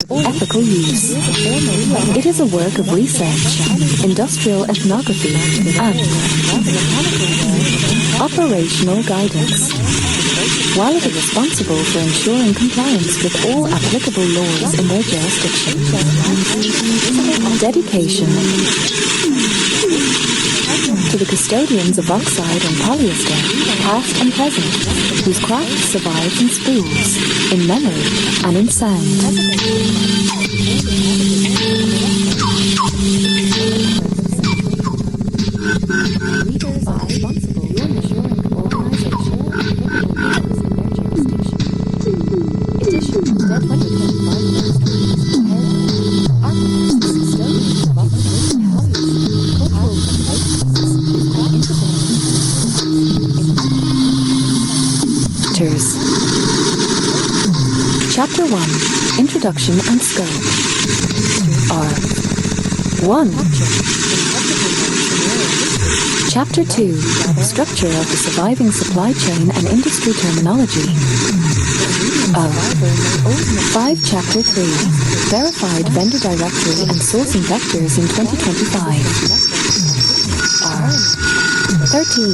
ethical use. It is a work of research, industrial ethnography, and operational guidance. While it is responsible for ensuring compliance with all applicable laws in their jurisdiction. Dedication to the custodians of oxide and polyester, past and present, whose craft survives in spools, in memory, and in sound. Chapter 1, Introduction and Scope. R1. Chapter 2, Structure of the Surviving Supply Chain and Industry Terminology. O5. Chapter 3, Verified Vendor Directory and Sourcing Vectors in 2025. R13.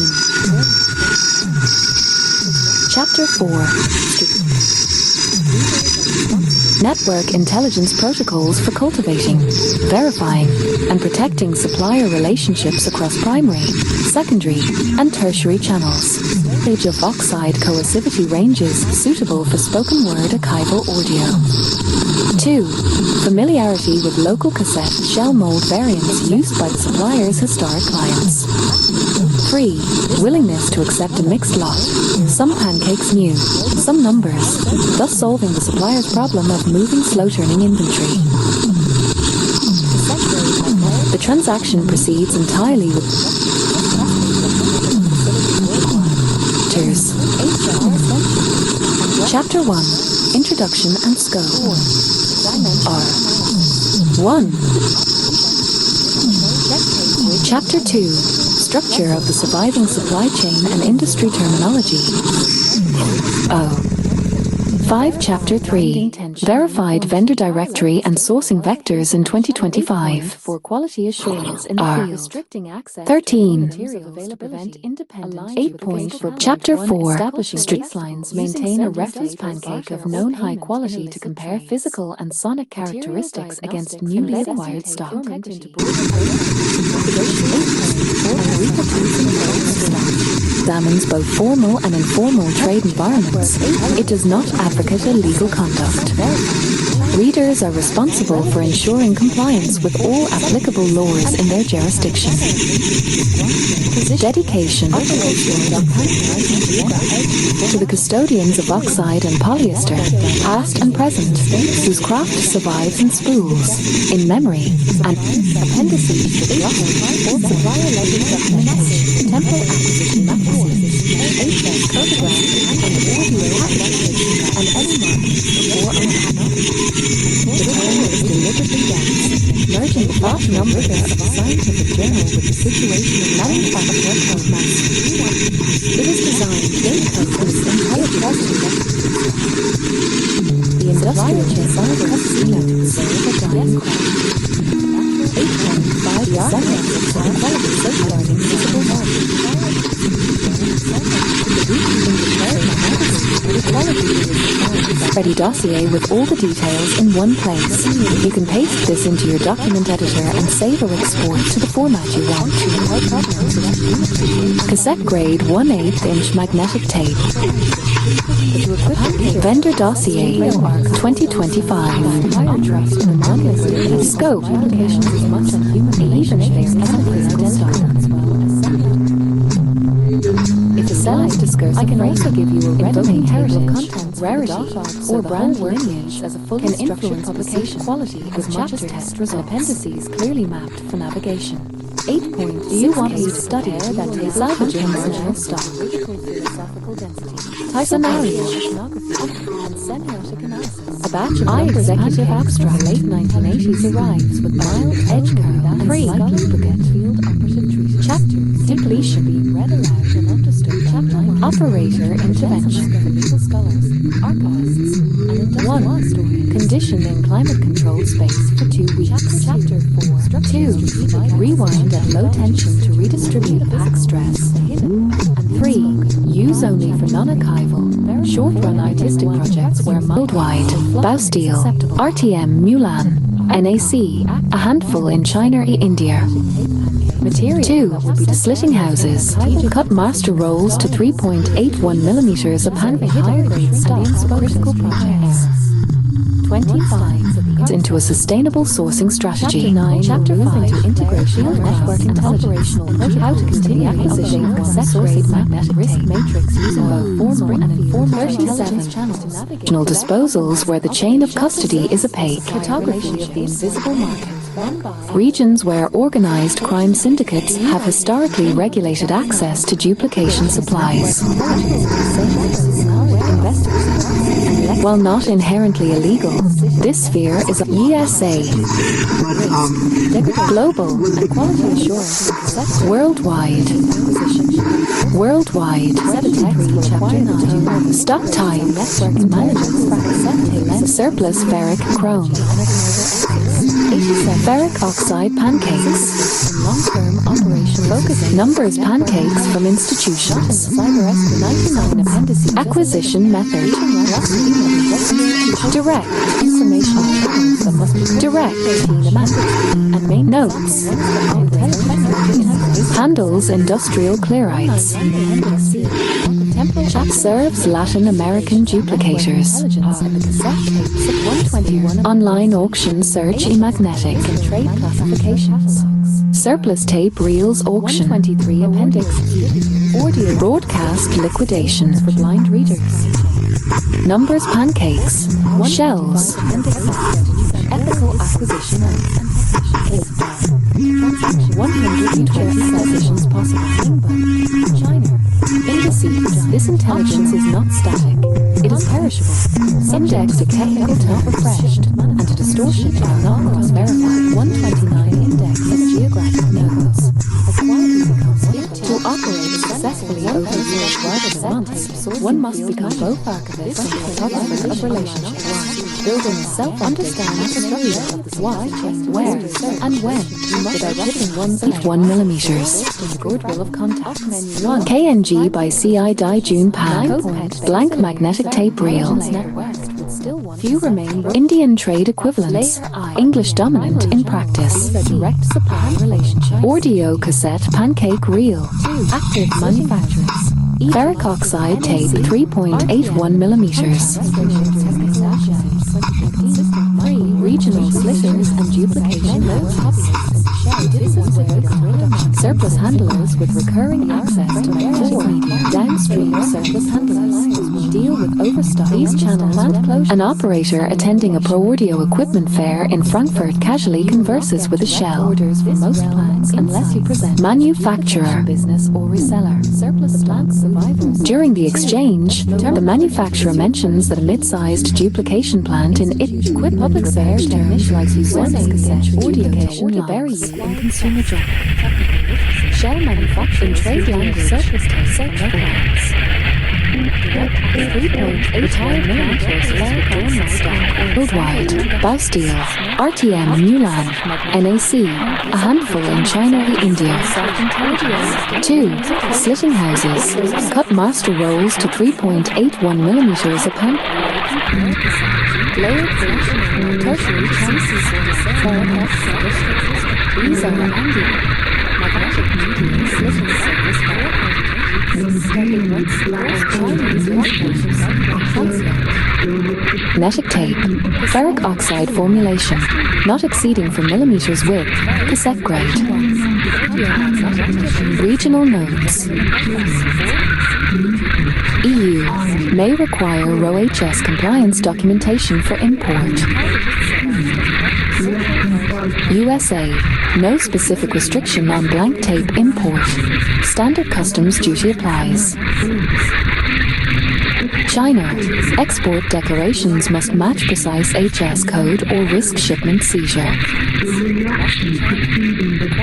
Chapter 4, Network Intelligence Protocols for cultivating, verifying, and protecting supplier relationships across primary, secondary, and tertiary channels. Age of oxide coercivity ranges suitable for spoken word archival audio. 2. Familiarity with local cassette shell mold variants used by the supplier's historic clients. 3. Willingness to accept a mixed lot, some pancakes new, some numbers, thus solving the supplier's problem of moving slow-turning inventory. The transaction proceeds entirely with Chapter 1, Introduction and Scope. R1. Chapter 2, Structure of the Surviving Supply Chain and Industry Terminology. O5. Chapter 3, Verified Vendor Directory and Sourcing Vectors in 2025. For quality assurance in the restricting access 13. 8. Chapter 4, Establishing lines maintain a reference pancake of known high quality to compare physical and sonic characteristics against newly acquired stock. Examines both formal and informal trade environments. It does not advocate illegal conduct. Readers are responsible for ensuring compliance with all applicable laws in their jurisdiction. Dedication to the custodians of oxide and polyester, past and present, whose craft survives in spools, in memory, and appendices to the or supplier legend documentation, temple acquisition matrices, HS photograph, and audio application, and any markings before on the panel. The term is deliberately dense, merging the large number of the scientific journal with the situation of manufacturer code mass. It is designed to encompass intelligent. The industrial design casino to preserve a dying craft. 8.5 yards of quality safeguarding visible market. Ready dossier with all the details in one place. You can paste this into your document editor and save or export to the format you want. Cassette grade 1/8" magnetic tape. Vendor dossier 2025. Scope. If the cell is discursed, I can also give you a ready-made heritage, contents, rarity, or brand lineage as a fully structured publication quality with chapter text and appendices clearly mapped for navigation. 8. Do you want me to study that salvaging marginal stock? Scenario. And semiotic analysis. A batch of executive abstract late 1980s arrives with mild edge curve and slightly baguette field operative treatment. Chapter completion being read aloud and Operator intervention. 1. Conditioned in climate-controlled space for 2 weeks. 2. Rewind at low tension to redistribute pack stress. 3. Use only for non-archival, short-run artistic projects where worldwide. Bausteel, RTM Mulan, NAC, a handful in China, India. Material 2. Slitting houses. Cut master rolls to 3.81 millimeters of hand higher grade stocks for critical projects. 25. Into a sustainable sourcing strategy. Chapter 5. Integration of network and operational. How to continue acquisition of cassette-grade magnetic risk matrix using both formal and informal 37. Channel disposals where the chain of custody is opaque. Photography of the invisible market. Regions where organized crime syndicates have historically regulated access to duplication supplies. While not inherently illegal, this sphere is a ESA, global, and quality assurance, worldwide. Chapter 9, stock type, network management, surplus ferric chrome. 87. Ferric oxide pancakes. Long-term operation focusing. Numbers pancakes from institutions. Acquisition method. Direct. Direct. And main notes. Handles industrial chlorides. Serves Latin American duplicators. Online auction search e-magnetic. Trade classifications. Surplus tape reels auction. 23 appendix. Audio broadcast liquidation for blind readers. Numbers pancakes. Shells. Ethical acquisition and 120 acquisitions possible. China. Indices. This intelligence is not static. It is perishable, subject to technical not refreshed, and to distortion by non-cross verified 129 index of geographic nodes. To operate successfully over years rather than months, one must become both archivist and photographer of relationships, building a self-understanding structure of the why, where, and when, without tipping one's 1 millimeters. Goodwill of contact. KNG by CI Dai June Pan, blank magnetic tape reel. Few remain. Indian trade equivalents. English dominant in practice. Direct supply relationship. Audio cassette pancake reel. Active manufacturers. Ferric oxide tape 3.81 millimeters. Regional slitters and duplication nodes. Surplus handlers with recurring access to magnetic medium. Downstream surplus handlers deal with overstock. These channels plant closure. An operator attending a Pro Audio equipment fair in Frankfurt casually converses with a shell. Orders for most plants unless you present manufacturer, business or reseller. Surplus plant survivors. During the exchange, the manufacturer mentions that a mid-sized duplication plant in its equip public service terms like cassette audio to bury you in consumer job. Shell manufacturing trade land surplus tape plants. 3.8 millimeters worldwide. Bausteel, RTM Mulan, NAC, a handful in China and India. 2. Slitting houses, cut master rolls to 3.81 millimeters upon. Layered tertiary these are magnetic medium slitting surface magnetic tape, ferric oxide formulation, not exceeding from millimeters width, cassette grade. Regional nodes. EU may require RoHS compliance documentation for import. USA, no specific restriction on blank tape import. Standard customs duty applies. China. Export declarations must match precise HS code or risk shipment seizure.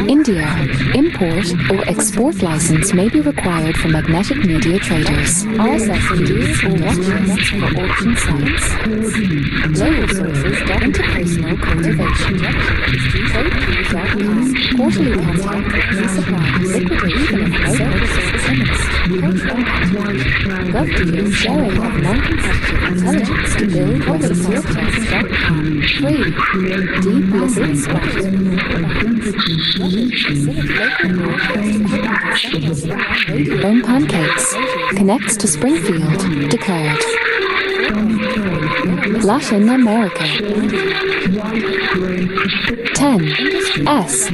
India. Import or export license may be required for magnetic media traders. RSS feeds or watches for auction sites. Global sources. Interpersonal cultivation. TradePeas.com. Quarterly contact with key suppliers. Liquidation of services. GovDeals. Sharing of non-competitive intelligence to build websites.com. 3. Deep listening spot. Bone Pancakes. Connects to Springfield. Declared. Latin America. 10. S.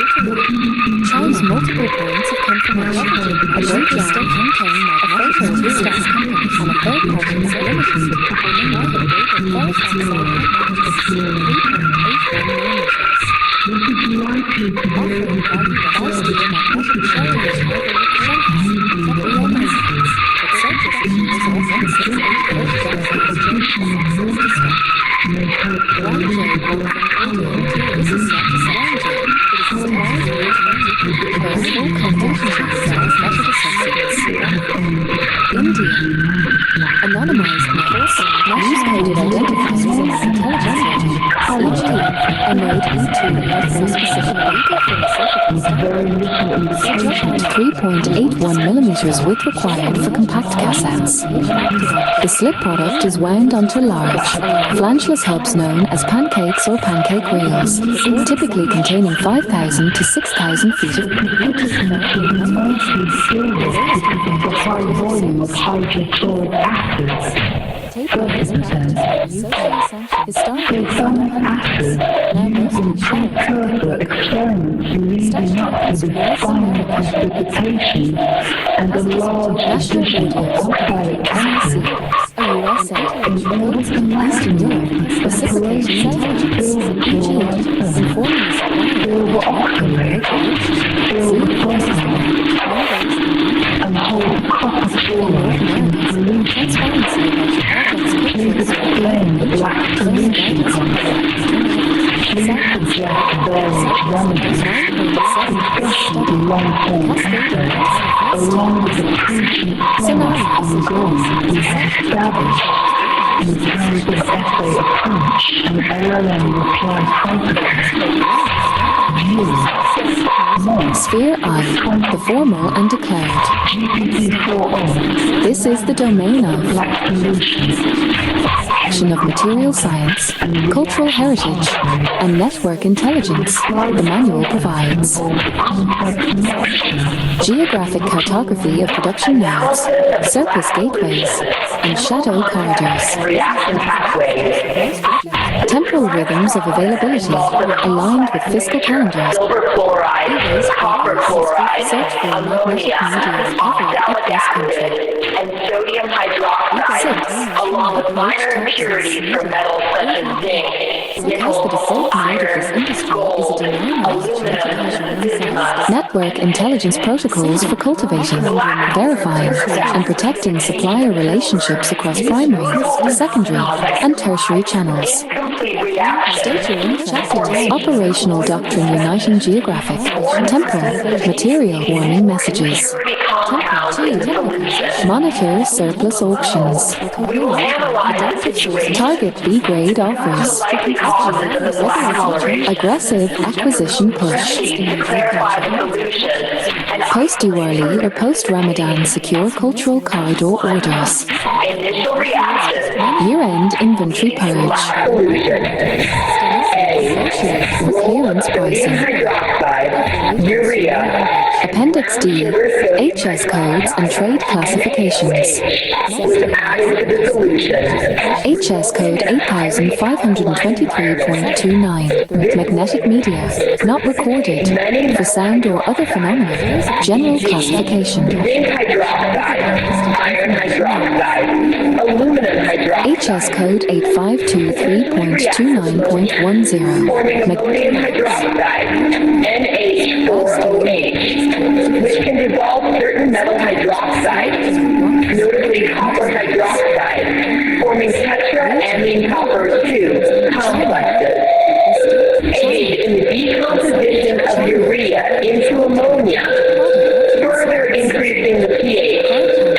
Chimes multiple points of confirmation. A major state campaign like a photo of stock company on a third party is limited. India. Anonymized methods. Use-coded identifiers in intelligence logic. A node E2 has a specific Subject 3.81 millimeters width required for compact cassettes. The slip product is wound onto large, flanchless hubs known as pancakes or pancake rails, typically containing 5,000 to 6,000 feet of high volume of hydrochloric acids. Sulfuric acid used in precursor experiments leading up to the final precipitation and a large addition of oxalic acid in order to maximize the separation of silver oxalate, silver sulfide, and hold copper fluoride in solution. Please explain the black solution concept. Please suggest various remedies to study long-term effects along with the crucial premise ongoing we have established in terms of essay approach and LLM reply protocol. Sphere I, the formal and declared. This is the domain of action of material science, cultural heritage, and network intelligence. The manual provides geographic cartography of production nodes, surplus gateways, and shadow corridors. Temporal rhythms of availability aligned with fiscal calendars. Copper fluoride, Search for magnetic media recovery across country. and sodium hydroxide, along with minor impurities from metals such as zinc, Because the default mode of this industry is a denial network intelligence protocols for cultivating, verifying, and protecting supplier relationships across primary, secondary, and tertiary channels. Operational doctrine uniting geographic, temporal, material warning messages. Monitor surplus auctions. Target B-grade offers. Aggressive acquisition push. Post-Diwali or post-Ramadan secure cultural corridor orders. Year-end inventory purge. For clearance pricing. Appendix D, HS codes and trade classifications. added to the solution. HS code 8523.29. Magnetic media, not recorded. For sound or other phenomena. General classification. Zinc hydroxide, iron hydroxide, aluminum hydroxide. HS code 8523.29.10. Forming ammonium hydroxide, NH4OH, which can dissolve certain metal hydroxides, notably copper hydroxide, forming tetraamine copper 2 complexes. Aid in the decomposition of urea into ammonia, further increasing the pH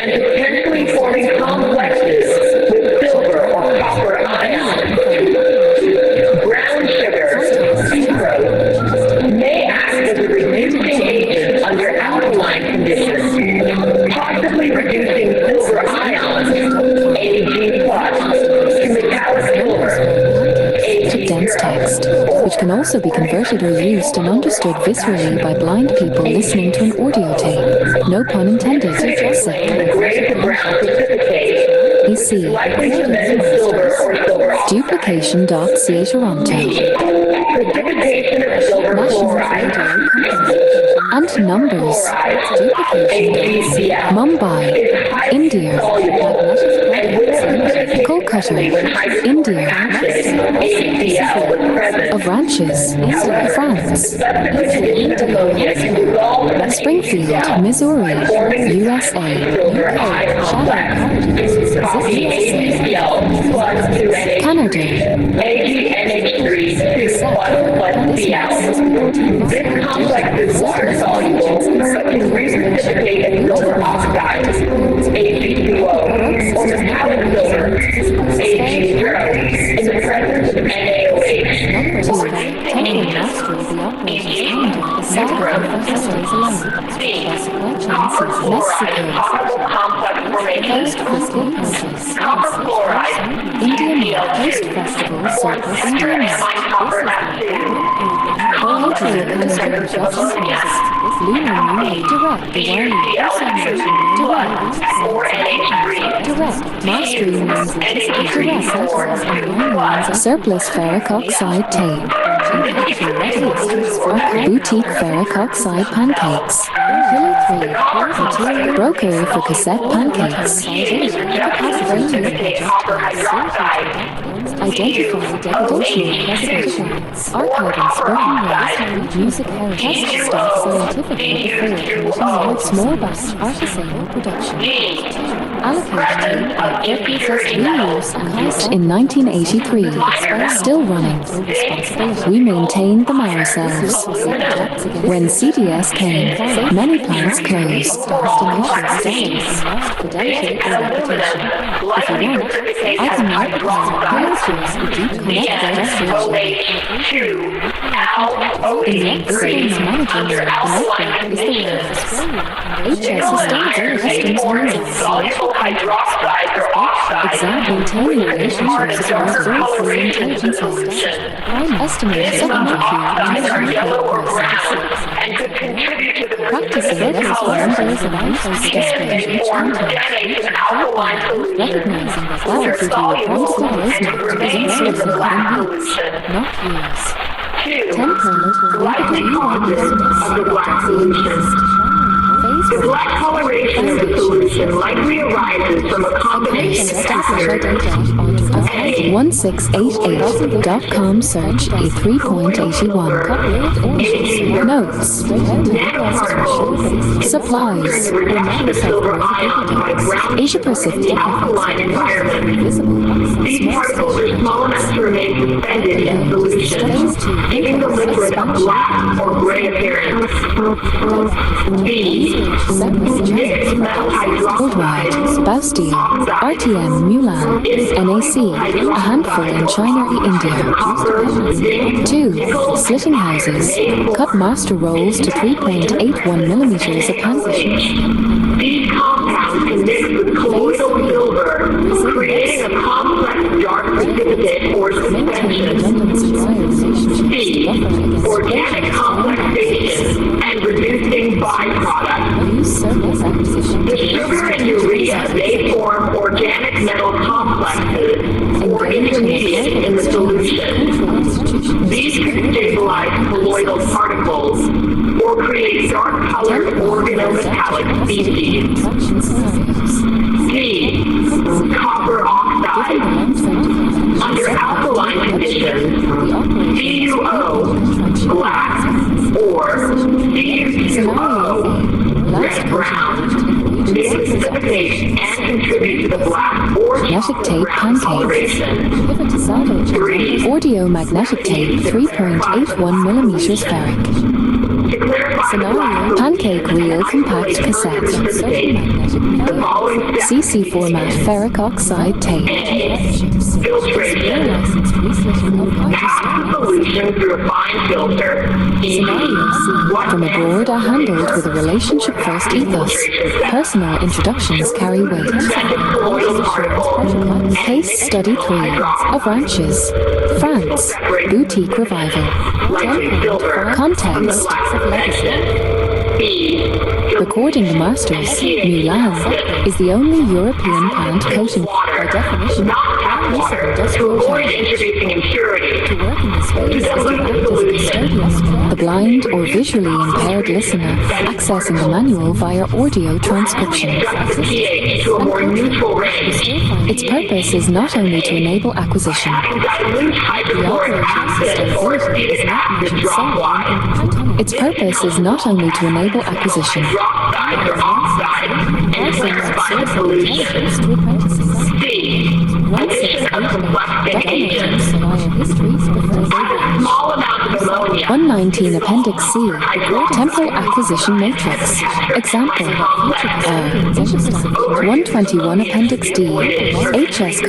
and potentially forming complexes with silver or copper ions. Brown sugar, sucrose, may act as a reducing agent under alkaline conditions, possibly reducing silver ions, Ag+, to metallic silver. To dense text, which can also be converted or used and understood viscerally by blind people listening to an audio tape. No pun intended. The gray to brown precipitate, AC. likely cemented silver or silver oxide. Duplication.ca Toronto. Precipitation of silver chloride, And numbers. AgCl, Mumbai, is highly India. soluble and will precipitate Kolkata, when hydrochloric India. acid, HCl, was present. Of Ranches, France. Subsequent addition of ammonia can dissolve the Springfield, Missouri, USA. silver ion complex. Copy AgCl plus 2NH3. Canada. AgNH3 plus Cl. This complex is water soluble, but can reprecipitate as silver oxide, Ag2O, or metallic silver, Ag0, in the presence of NaOH. 2. Temporary mastery of the operator's calendar. Saturday for Thursdays alone. Copper fluoride, possible complex formation. Post-festival houses. Copper fluoride, Indian CCl2, post-festival forms circus Indian tetraamine copper acid. Cultural conservation houses. Lunar New Year direct the wireless direct mastery means direct surplus ferric oxide tape. Boutique ferric oxide pancakes. Killer 3 broker for cassette pancakes. Identify degradation preservation. Archiving spoken words. Music heritage. Test stock scientific before commission small batch artisanal production. Allocate reuse and cost in 1983. Still running. We maintained them ourselves. When CDS came, many plants closed. Fidelity and reputation. If you want, I can now connect in the episodes managing the network is the word HS Sustainability Systems Example maintaining relationships across all three intelligences. Prime estimate secondary field practicing levels for members of INTL display each content. Recognizing that Dapper practical roadmap is insourcing in weeks, not years. 10 colors will lead to The black coloration of the solution likely arises from a combination of factors. 1688.com search A3.81. Notes. Supplies. Asia Pacific. Alkaline environment. These particles are small enough to remain suspended in solution, giving the liquid a black or gray appearance. B. Mixed metal Worldwide, hydroxide. Bausteel, RTM, Mulan, NAC, a handful in China and India. 2. Slitting houses, cut master rolls to 3.81 millimeters a panel. These compounds can mix with colloidal silver, creating a complex dark precipitate or suspension. C. Organic complexation and reducing byproducts. The sugar and urea may form organic metal complexes or intermediate in the solution. These can stabilize colloidal particles or create dark-colored organometallic species. D. Copper oxide. Under alkaline conditions, CuO, black, or CuO, red-brown, may precipitate and contribute to the black or Magnetic tape pancake. Audio-magnetic tape 3.81 millimeters ferric. Scenario: pancake reel compact cassette. CC format ferric oxide tape. Filtration. Pass the solution through a fine filter. Scenarios from abroad are handled with a relationship-first ethos. Personal introductions carry weight. Case study 3 of Ranches, France, boutique revival. Context: recording the masters, Milan, is the only European plant coating by definition. To avoid introducing impurities. To work in this way is to act as a custodian. The blind or visually impaired listener accessing the manual via audio transcription. Adjust the pH to a more neutral range. Its purpose is not only to enable acquisition. Dilute hydrochloric acid or acetic acid dropwise. Its purpose is not only to enable acquisition. Oxide or oxide and clarify the solution. C. Addition of complex agents. Small amounts of ammonia. 119 Appendix C, Temporal Acquisition Matrix. Example, 121 Appendix D, HS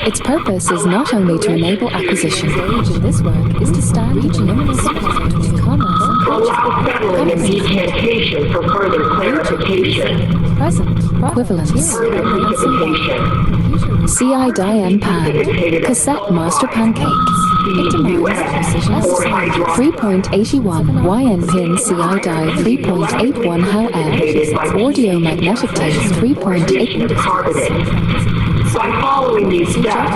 Its purpose is not only to enable acquisition. This work is to establish between commerce and Settling and decantation for further clarification. present equivalence. CI-DM pan, cassette master pancake. It demands precision. 3.81 YN pin CI-die 3.81 however. Audio magnetic tape 3.8. By following these steps,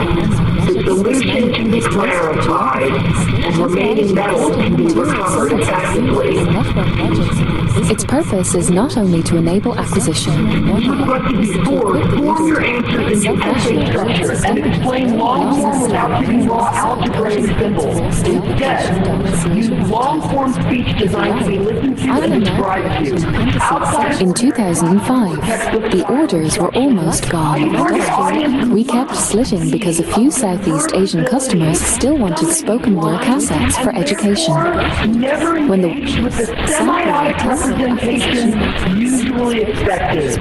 the solution can be clarified and remaining metals can be recovered effectively. Its purpose is not only to enable acquisition. Form your answers into essay structure and explain long form without using raw algebraic symbols. Instead, use long form speech designed to be listened to and described to. Outside In 2005, the orders were almost gone. We kept slitting because a few Southeast Asian customers still wanted spoken word cassettes for education. When the semi-honest representation usually expected.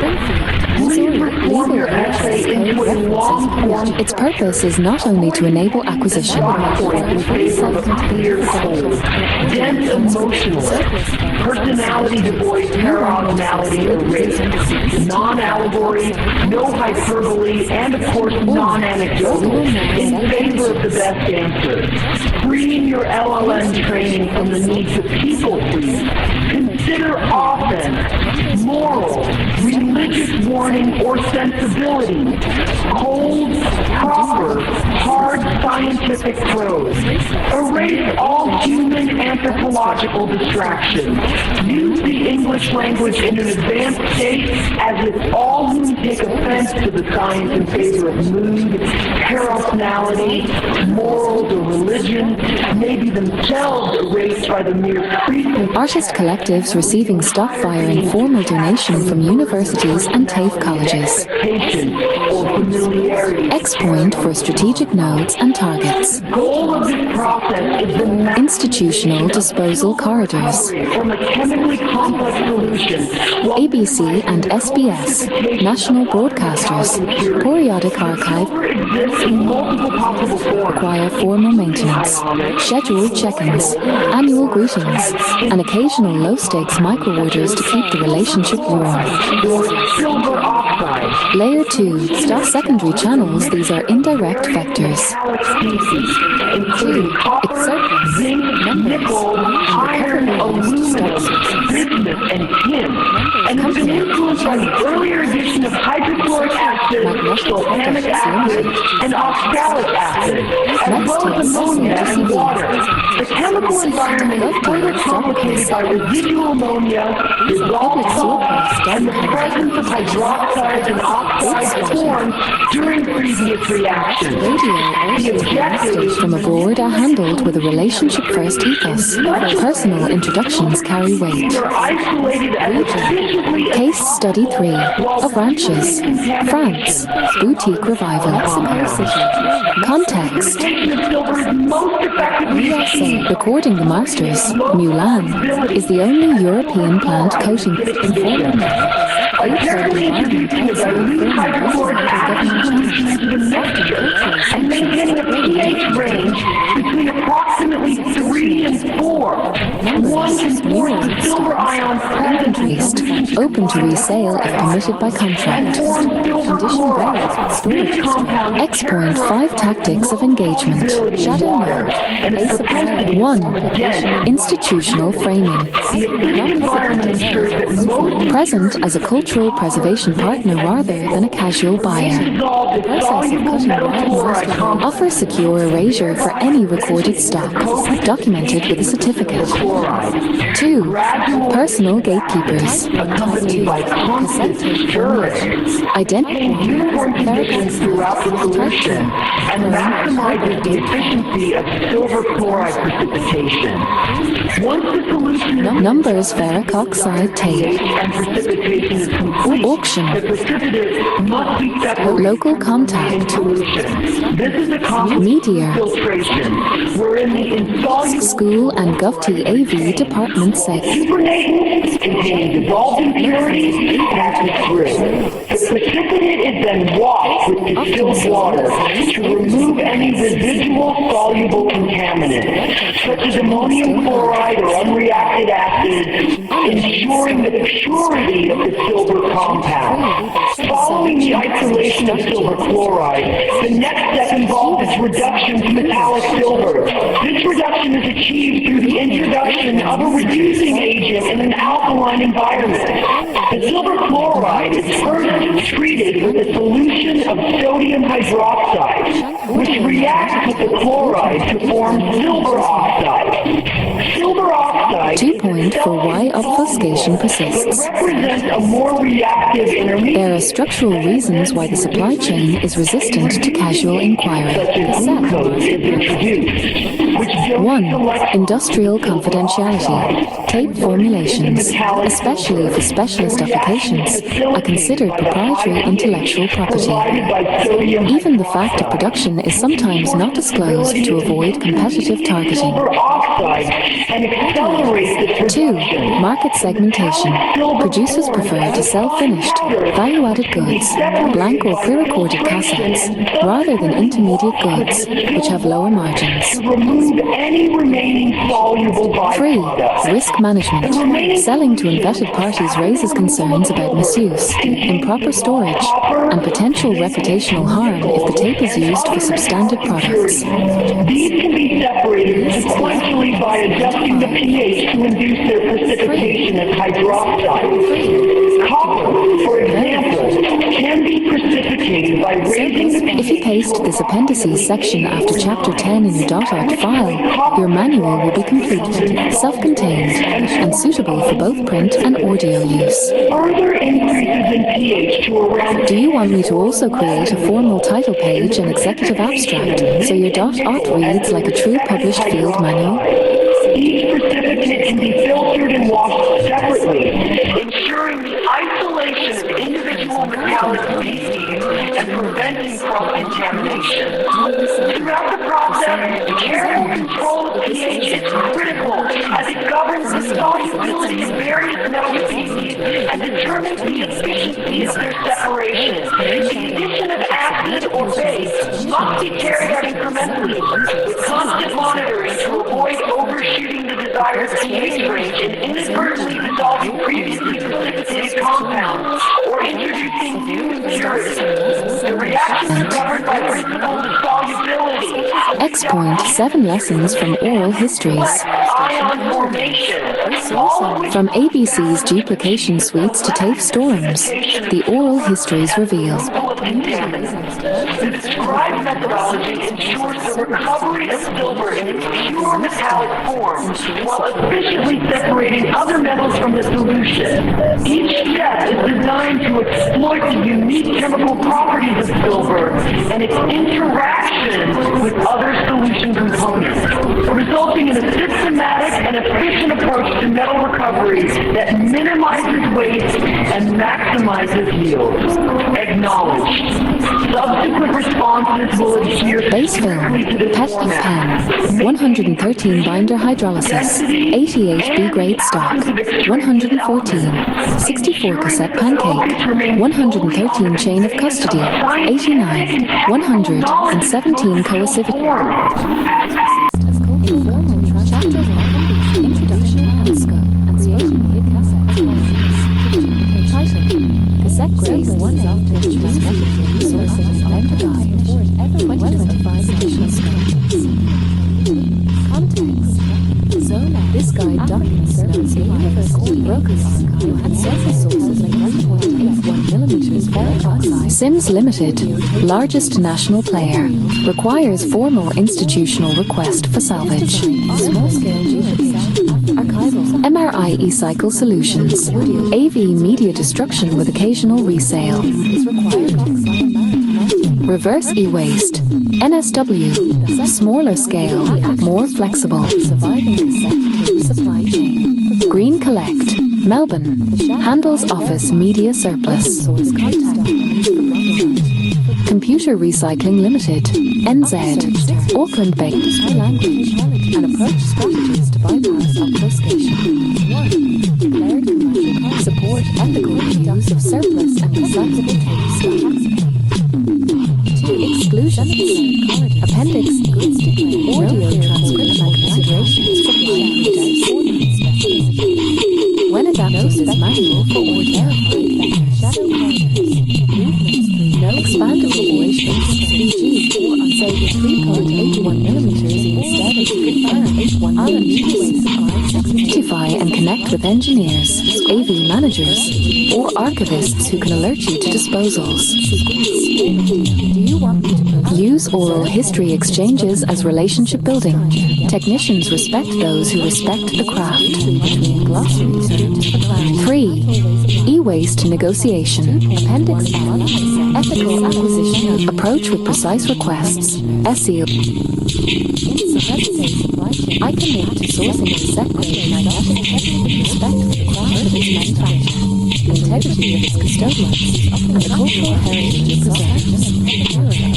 Please reform your essay into a long form. its purpose is not only to enable acquisition. Dense emotionalist, personality devoid paranormality or race, non-allegory, no hyperbole, and of course non-anecdotal, in favor of the best answer. Freeing your LLM training from the need to people please. Consider offense, moral, religious warning, or sensibility. Cold, proper, hard scientific prose. Erase all human anthropological distractions. Use the English language in an advanced state as if all who take offense to the science in favor of mood, personality, morals, or religion may be themselves erased by the mere pretense. Artist collectives receiving stockfire and formal donation from universities and TAFE colleges. X-point for strategic nodes and targets. Goal of this process is the Institutional disposal corridors. from a chemically complex solution. ABC and SBS, national broadcasters, periodic archive, Exists in multiple possible forms. require formal maintenance, scheduled check-ins, annual greetings, and occasional low-stakes micro-orders to keep the relationship warm. Silver oxide. Layer 2, secondary channels, these are indirect vectors. Metallic species, including copper, Its surface, zinc, members, nickel, and the iron, copper aluminum, structures. bismuth, and tin, and has been influenced by the earlier addition of hydrochloric acid, sulfamic acid, and oxalic acid, as well as ammonia and water. The chemical environment is further complicated by residual ammonia, dissolved salt, and the presence of hydroxides and oxides formed during previous reactions. The objective From aboard are handled with a relationship-first ethos. Personal introductions carry weight. Case Study 3 of Ranches, France, Boutique Revival. Context. Recording the Masters, Mulan, is the only European plant coating By carefully introducing a dilute hydrochloric acid solution into the mixture and maintaining a pH range between approximately 3 and 4, one can force the silver ions present in Waste, open to resale if permitted by contract. Condition storage. X.5 Tactics of Engagement. Shadow Mode. 1. Institutional framing. Present as a cultural preservation partner rather than a casual buyer. Offer secure erasure for any recorded stock, documented with a certificate. 2. Personal gatekeepers. Identity throughout the solution and maximizes the efficiency of silver chloride precipitation. Once the solution is numbers ferric oxide tape. and precipitation is complete, Auction. the precipitates must be separated Local in contact. solution. This is accomplished Media. filtration, wherein the insoluble School and GovT AV Department Sec. supernatant containing dissolved impurities passes through. The precipitate is then washed with distilled water to remove any residual soluble contaminants, such as ammonium chloride or unreacted acids, ensuring the purity of the silver compound. Following the isolation of silver chloride, the next step involves its reduction to metallic silver. This reduction is achieved through the introduction of a reducing agent in an alkaline environment. The silver chloride is first treated with a solution of sodium hydroxide, which reacts with the chloride to form silver oxide. Silver oxide 2 point for why obfuscation persists. represents a more reactive intermediate. There are structural reasons why the supply chain is resistant to casual inquiry. Glucose is introduced, which 1. Industrial confidentiality. Tape formulations, especially for specialist applications, are considered proprietary intellectual property. Even the fact of production is sometimes not disclosed to avoid competitive targeting. silver oxide and accelerates its 2. production. Market segmentation. Producers prefer to sell finished, value-added goods, blank or pre-recorded cassettes, rather than intermediate goods, which have lower margins. To remove any remaining soluble 3. byproducts. Risk management. Selling to unvetted parties raises concerns about misuse, improper storage, and potential reputational harm if the tape is used for substandard products. These can be separated sequentially by adjusting the pH to induce their precipitation as hydroxide. Copper, for example, can be precipitated by raising the If you paste this appendices section after Chapter 10 in your .art file, your manual will be complete, self-contained, and suitable for both print and audio use. further increases in pH to around Do you want me to also create a formal title page and executive abstract so your .art reads like a true published field manual? each precipitate can be filtered and washed separately, ensuring the isolation of individual metallic species and preventing cross-contamination. Throughout the process, careful control of pH is critical as it governs the solubility of various metal species and determines the efficiency of their separation. The addition of acid or base must be carried out incrementally, with constant monitoring to avoid overshooting the desired pH range and inadvertently dissolving previously precipitated compounds or introducing new impurities. The reactions are governed by principles of solubility. X point 7 lessons from oral histories. Ion transformations, all of which From ABC's duplication suites to TAFE storms, the oral histories reveal. The described methodology ensures the recovery of silver in its pure metallic form while efficiently separating other metals from the solution. Each step is designed to exploit the unique chemical properties of silver and its interaction with other solution components, resulting in a systematic and efficient approach to metal recovery that minimizes waste and maximizes yield. Acknowledged. Subsequent responses will adhere Base film, to this PET format. pen, 113 binder hydrolysis, 88 B-grade stock, 114, 64 cassette pancake, 113 chain of custody, 89, 117 coercivity. Chapter 1, Introduction and Scope, and spoken hit cassette. Title, Cassette Grade 1 after resources and guide for ever 2025 edition scope. Context. Zona. This guide documents the universal brokers archive and surface sources like 1.81 millimeters ferric oxide. Sims Limited, largest national player, requires formal institutional request for salvage. Small-scale duplication. Archival. MRI e-cycle solutions. AV media destruction with occasional resale. Reverse e-waste. NSW. Smaller scale, more flexible. Supply chain. Green Collect. Melbourne. Handles office media surplus. Computer Recycling Limited. NZ. Auckland based. Language. And approach strategies to bypass obfuscation. 1. Declared commercial support ethical use of surplus and recyclable tapes. 2. Exclusion. Appendix. Audio transcription considerations for when adapted as manual for audio. Shadow movements. No expandable voice PG or unsafe 3.81 millimeters instead of confirmed other media supply. Identify and connect with engineers, AV managers, or archivists who can alert you to disposals. Do you want me to use oral history exchanges as relationship building? Technicians respect those who respect the craft. 3. E-waste negotiation. Appendix N. Ethical acquisition. Approach with precise requests. SEO. I commit to sourcing a separate and identical respect for the craft of its manufacture, integrity of its custodians, and the cultural heritage it preserves.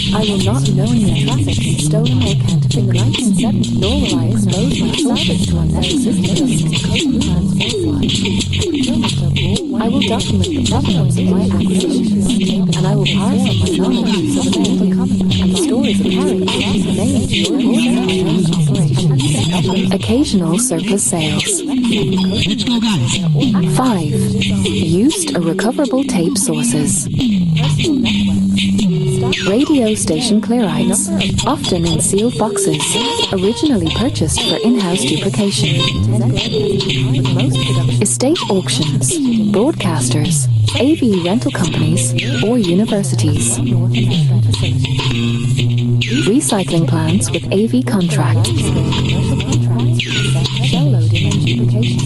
I will not knowingly traffic in stolen or counterfeit 1970, nor will I expose myself to unnecessary I will document the provenance of my acquisitions, and I will pass on my knowledge so that they will come and the stories of carried operations. Occasional surplus sales. 5. Used or recoverable tape sources. Radio station clearites, often in sealed boxes, originally purchased for in-house duplication. Estate auctions, broadcasters, AV rental companies, or universities. Recycling plants with AV contract. Shell loading and duplication.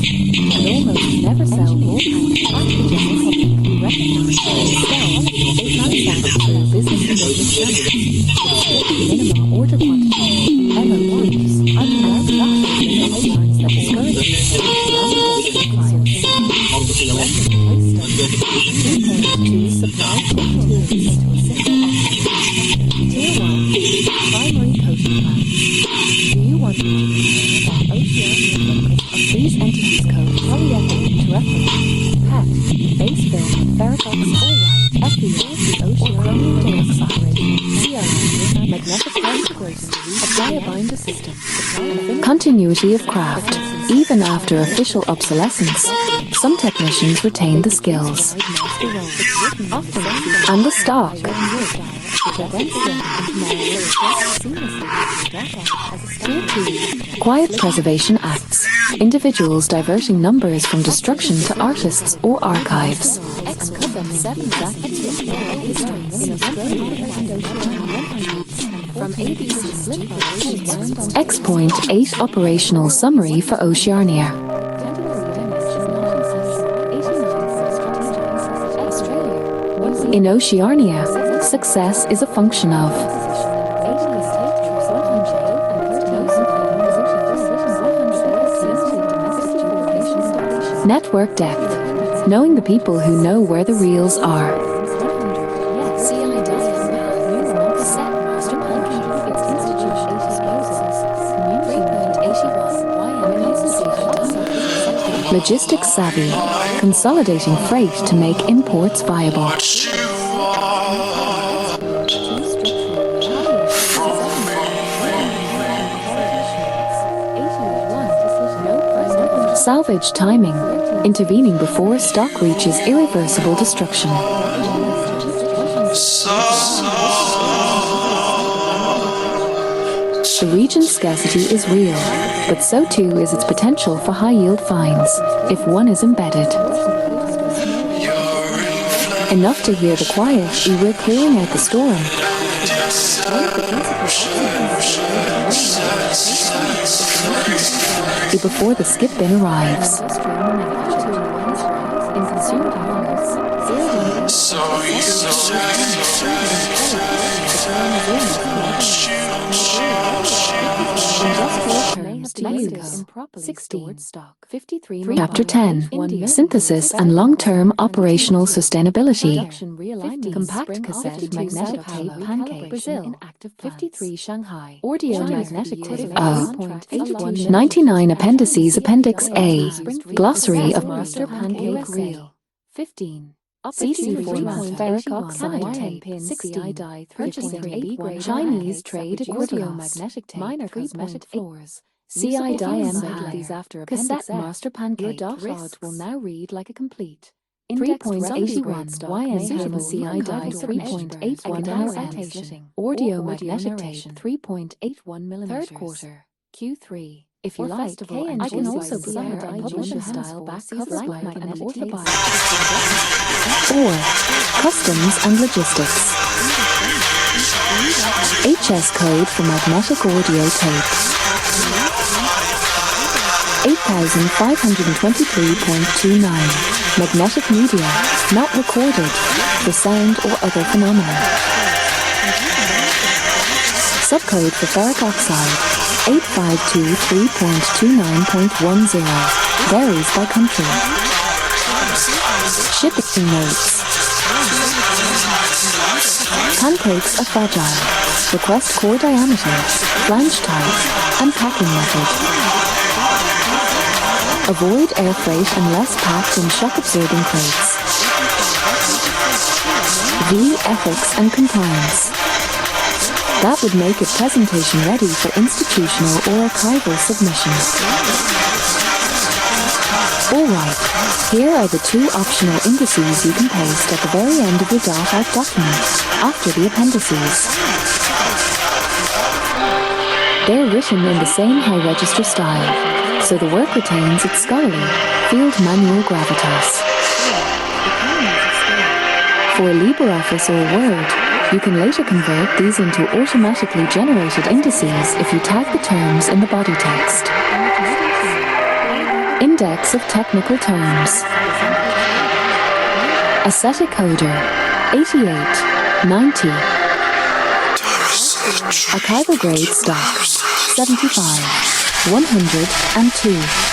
And almost never sell more after general public who recognize that instead they transact through business channels. Minimum order quantity. MOUs. Unmarked documents that discourage clients. To supply materials to assist. Tier 1. Primary coating plants. Do you want me to confirm that OCR of these entities code polyethylene to ethylene, PET, base film, ferric oxide, FeO, or chromium dioxide, CRI, magnetic transcords, apply a binder system. Continuity of craft. Even after official obsolescence, some technicians retain the skills and the stock. Quiet Preservation Acts. Individuals diverting numbers from destruction to artists or archives. X.8 Operational Summary for Oceania. In Oceania, success is a function of network depth, knowing the people who know where the reels are. Logistics savvy, consolidating freight to make imports viable. Salvage timing, intervening before stock reaches irreversible destruction. The region's scarcity is real, but so too is its potential for high-yield finds, if one is embedded. Enough to hear the quiet, we're clearing out the storm. Before the skip bin arrives. Chapter 10. Synthesis and Long-Term Operational Sustainability. Compact cassette magnetic tape pancake Brazil. 53 Shanghai. Audio magnetic tape 99 appendices. Appendix A. Glossary of master pancake reel. 15. CC4 ferric oxide tape 60 dye purchasing A Chinese trade equivalent magnetic tape minor cosmetic floors. CI dye these after cassette master pancake. Your dot will now read like a complete. 3.81 YN CI dye 3.81 citation. Audio magnetic tape 3.81 millimeters. Third quarter Q3. If you like, I can also prepare a publisher style back cover blank and orthobody. Or customs and logistics. HS code for magnetic audio tape. 8523.29. Magnetic media, not recorded, for sound or other phenomena. Subcode for ferric oxide. 8523.29.10. Varies by country. Shipping notes. Pancakes are fragile. Request core diameter, flange type, and packing method. Avoid air freight unless packed in shock-absorbing crates. V. Ethics and compliance. That would make it presentation ready for institutional or archival submission. Alright, here are the two optional indices you can paste at the very end of your .out document, after the appendices. They're written in the same high register style, so the work retains its scholarly, field manual gravitas. For LibreOffice or Word, you can later convert these into automatically generated indices if you tag the terms in the body text. Index of technical terms. Ascetic coder 88, 90. Archival grade stock 75, 102.